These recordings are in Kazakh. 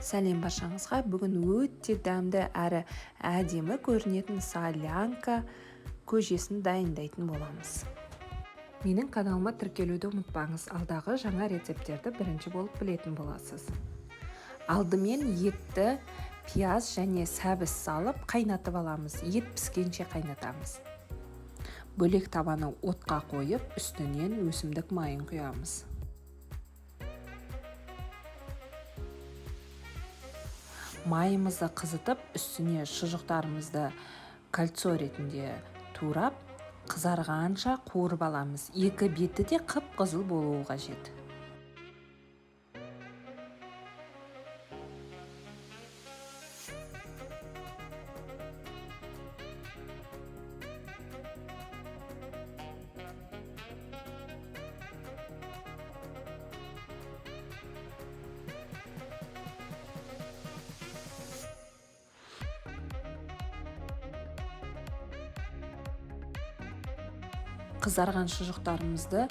Сәлем баршаңызға. Бүгін өте дәмді әрі әдемі көрінетін солянка көжесін дайындайтын боламыз. Менің каналыма тіркелуді ұмытпаңыз. Алдағы жаңа рецепттерді бірінші болып білетін боласыз. Алдымен етті пияз және сәбіз салып қайнатып аламыз. Ет піскенше қайнатамыз. Бөлек табаны отқа қойып, үстінен өсімдік майын құямыз. Майымызды қызытып, үстіне шұжықтарымызды кольцо ретінде турап, қызарғанша қуырып аламыз. Екі беті де қып-қызыл болуы қажет. Қызарған шұжықтарымызды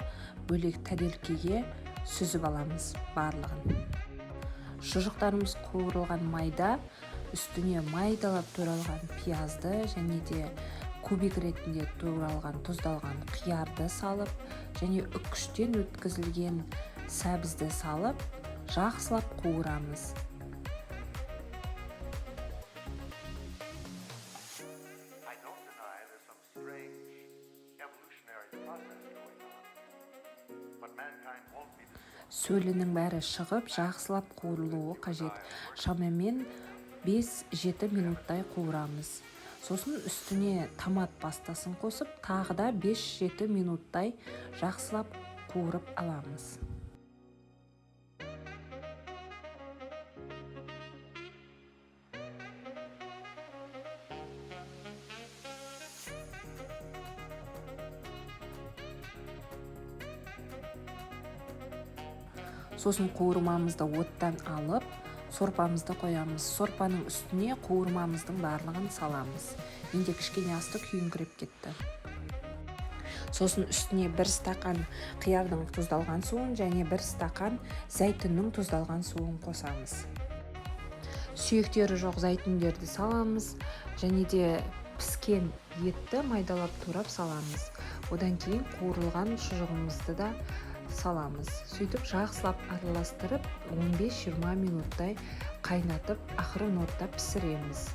бөлек тарелкеге сүзіп аламыз барлығын. Шұжықтарымыз қуырылған майда үстіне майдалап туралған пиязды және де кубик ретінде туралған тұздалған қиярды салып, және үккіштен өткізілген сәбізді салып, жақсылап қуырамыз. Сөлінің бәрі шығып, жақсылап қуырылуы қажет. Шамамен 5-7 минуттай қуырамыз. Сосын үстіне томат пастасын қосып, тағы да 5-7 минуттай жақсылап қуырып аламыз. Сосын қуырмамызды оттан алып, сорпамызды қоямыз. Сорпаның үстіне қуырмамыздың барлығын саламыз. Менде кішкене асты күйіңкіреп кетті. Сосын үстіне 1 стақан қиярдың тұздалған суын және 1 стақан зәйтүннің тұздалған суын қосамыз. Сүйектері жоқ зәйтүндерді саламыз және де піскен етті майдалап турап саламыз. Одан кейін қуырылған шұжығымызды да саламыз. Сөйтіп жақсылап араластырып 15-20 минуттай қайнатып, ақырын отта пісіреміз.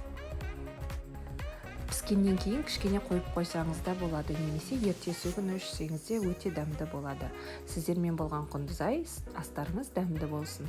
Піскеннен кейін кішкене қойып қойсаңыз да болады, немесе ертесі күні ішсеңіз де өте дәмді болады. Сіздермен болған Құндызай, астарыңыз дәмді болсын.